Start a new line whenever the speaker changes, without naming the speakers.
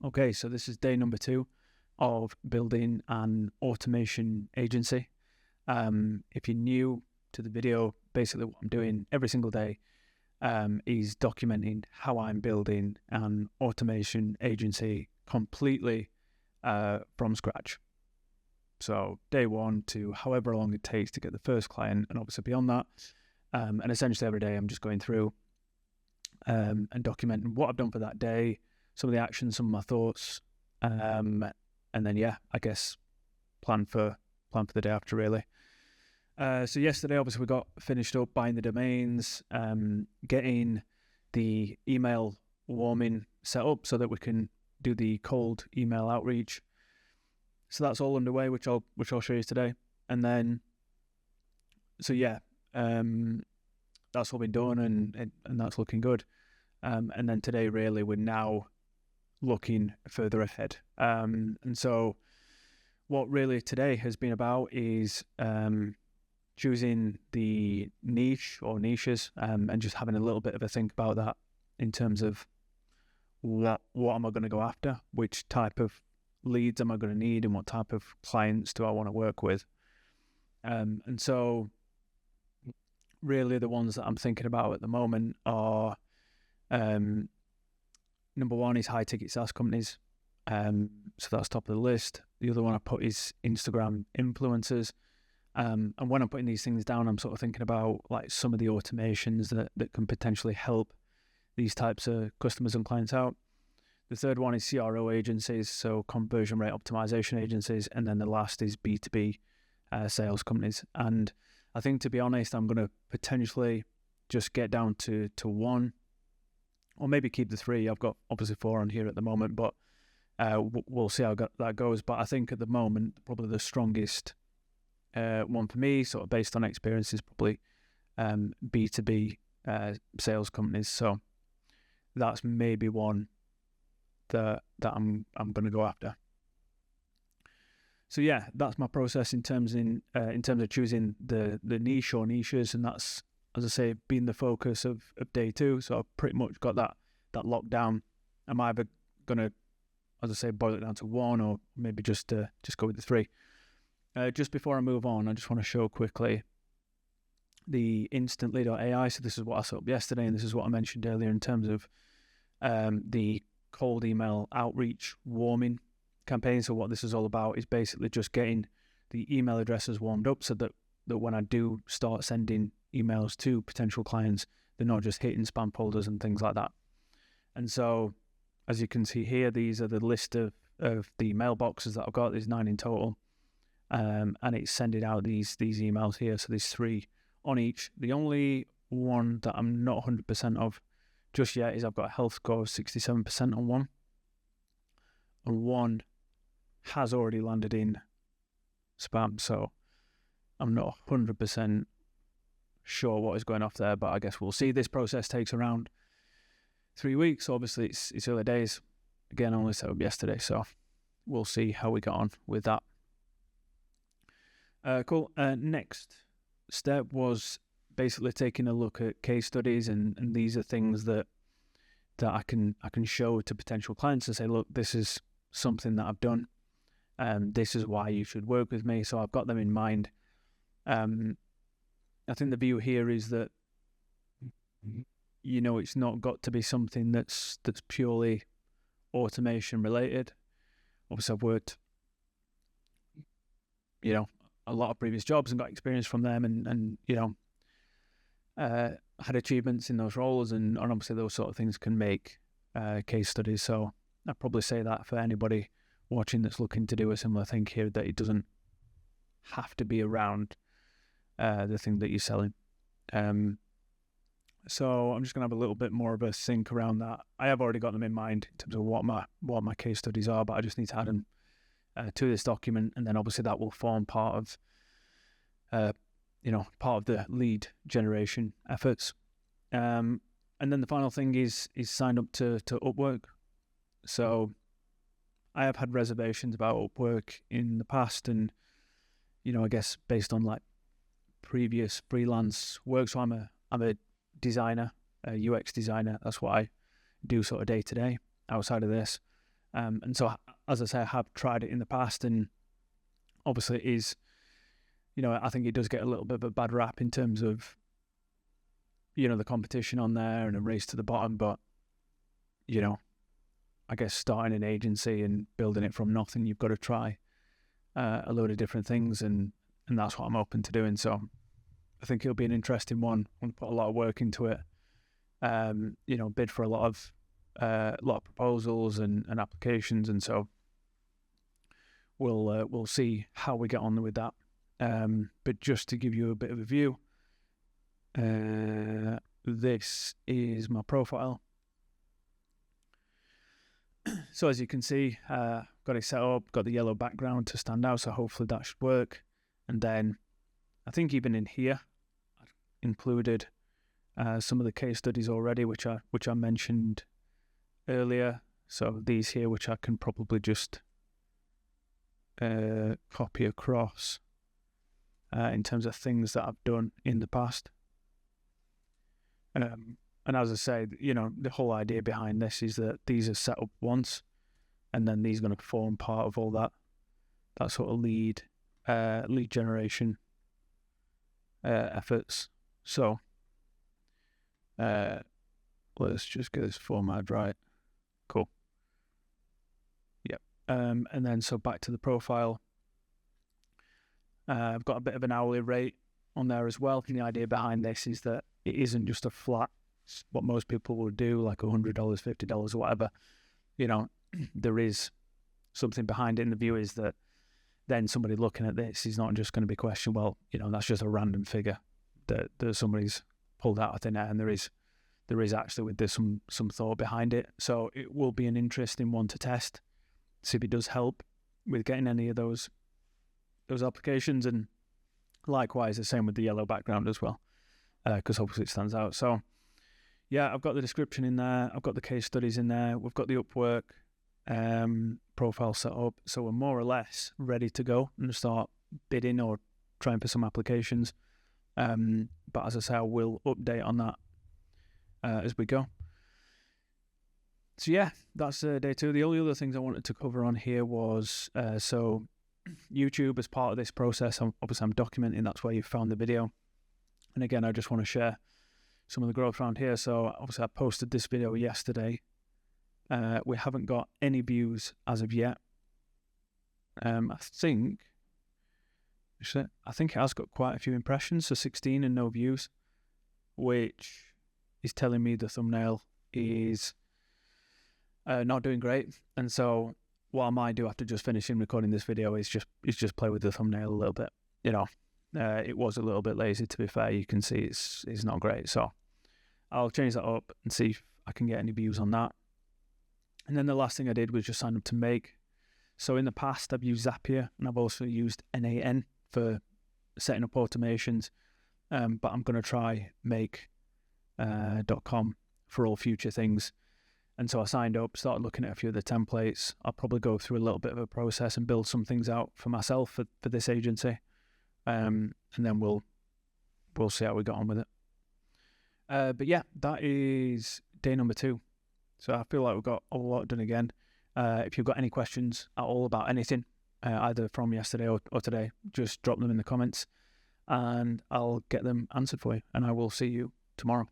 Okay, so this is day number 2 of building an automation agency. If you're new to the video, basically what I'm doing every single day is documenting how I'm building an automation agency completely from scratch. So day 1 to however long it takes to get the first client, and obviously beyond that. And essentially every day I'm just going through and documenting what I've done for that day, some of the actions, some of my thoughts, and then I guess plan for the day after, really. So yesterday, obviously, we got finished up buying the domains, getting the email warming set up so that we can do the cold email outreach. So that's all underway, which I'll show you today. And then, that's all been done, and that's looking good. And then today, really, we're now looking further ahead. And so what really today has been about is choosing the niche or niches, and just having a little bit of a think about that in terms of what am I going to go after, which type of leads am I going to need, and what type of clients do I want to work with. And so really the ones that I'm thinking about at the moment are number 1 is high ticket SaaS companies. So that's top of the list. The other one I put is Instagram influencers. And when I'm putting these things down, I'm sort of thinking about like some of the automations that can potentially help these types of customers and clients out. The third one is CRO agencies, so conversion rate optimization agencies. And then the last is B2B sales companies. And I think, to be honest, I'm going to potentially just get down to 1, or maybe keep the 3. I've got obviously 4 on here at the moment, but we'll see how that goes. But I think at the moment, probably the strongest one for me, sort of based on experience, is probably B2B sales companies. So that's maybe one that I'm going to go after. So that's my process in terms of choosing the niche or niches, and that's, as I say, been the focus of day 2. So I've pretty much got that locked down. I'm either going to, as I say, boil it down to 1, or maybe just go with the 3. Just before I move on, I just want to show quickly the Instantly.ai. So this is what I set up yesterday, and this is what I mentioned earlier in terms of the cold email outreach warming campaign. So what this is all about is basically just getting the email addresses warmed up so that when I do start sending emails to potential clients, they're not just hitting spam folders and things like that. And so, as you can see here, these are the list of the mailboxes that I've got. There's 9 in total. And it's sending out these emails here. So there's 3 on each. The only one that I'm not 100% of just yet is I've got a health score of 67% on one. And one has already landed in spam. So I'm not 100% sure what is going off there, but I guess we'll see. This process takes around 3 weeks. Obviously, it's early days. Again, I only set up yesterday, so we'll see how we get on with that. Cool. Next step was basically taking a look at case studies, and these are things that I can show to potential clients and say, look, this is something that I've done, and this is why you should work with me. So I've got them in mind. I think the view here is that, it's not got to be something that's purely automation related. Obviously, I've worked, a lot of previous jobs and got experience from them, and had achievements in those roles, and obviously those sort of things can make case studies. So I'd probably say that for anybody watching that's looking to do a similar thing here, that it doesn't have to be around the thing that you're selling. So I'm just going to have a little bit more of a think around that. I have already got them in mind in terms of what my case studies are, but I just need to add them to this document, and then obviously that will form part of the lead generation efforts. And then the final thing is signed up to Upwork. So I have had reservations about Upwork in the past, and I guess based on like previous freelance work. So I'm a designer, a UX designer. That's what I do sort of day to day outside of this. And so, as I say, I have tried it in the past, and obviously it is, I think it does get a little bit of a bad rap in terms of, the competition on there and a race to the bottom. But, I guess starting an agency and building it from nothing, you've got to try a load of different things, and that's what I'm open to doing. So I think it'll be an interesting one. I'm going to put a lot of work into it. Bid for a lot of proposals and applications, and so we'll see how we get on with that. But just to give you a bit of a view, this is my profile. So as you can see, got it set up, got the yellow background to stand out, so hopefully that should work. And then I think even in here, I've included some of the case studies already, which I mentioned earlier. So these here, which I can probably just copy across in terms of things that I've done in the past. And as I say, the whole idea behind this is that these are set up once, and then these are going to form part of all that sort of lead generation efforts. So let's just get this format right. Cool. Yep. And then so back to the profile. I've got a bit of an hourly rate on there as well. And the idea behind this is that it isn't just a flat, what most people will do, like $100, $50 or whatever. There is something behind it, and the view is that then somebody looking at this is not just going to be questioned, well, that's just a random figure that somebody's pulled out of thin air, and there is actually there's some thought behind it. So it will be an interesting one to test, see if it does help with getting any of those applications, and likewise the same with the yellow background as well, because obviously it stands out. So yeah, I've got the description in there, I've got the case studies in there, we've got the Upwork profile set up, so we're more or less ready to go and start bidding or trying for some applications. But as I say, I will update on that as we go. So yeah, that's day 2. The only other things I wanted to cover on here was so YouTube, as part of this process, I'm documenting. That's where you found the video. And again, I just want to share some of the growth around here. So obviously I posted this video yesterday. We haven't got any views as of yet. I think it has got quite a few impressions, so 16 and no views, which is telling me the thumbnail is not doing great. And so what I might do after just finishing recording this video is just play with the thumbnail a little bit. It was a little bit lazy, to be fair. You can see it's not great. So I'll change that up and see if I can get any views on that. And then the last thing I did was just sign up to Make. So in the past, I've used Zapier, and I've also used NAN for setting up automations. But I'm going to try Make.com for all future things. And so I signed up, started looking at a few of the templates. I'll probably go through a little bit of a process and build some things out for myself for this agency. And then we'll see how we got on with it. But yeah, that is day number 2. So I feel like we've got a lot done again. If you've got any questions at all about anything, either from yesterday or today, just drop them in the comments and I'll get them answered for you. And I will see you tomorrow.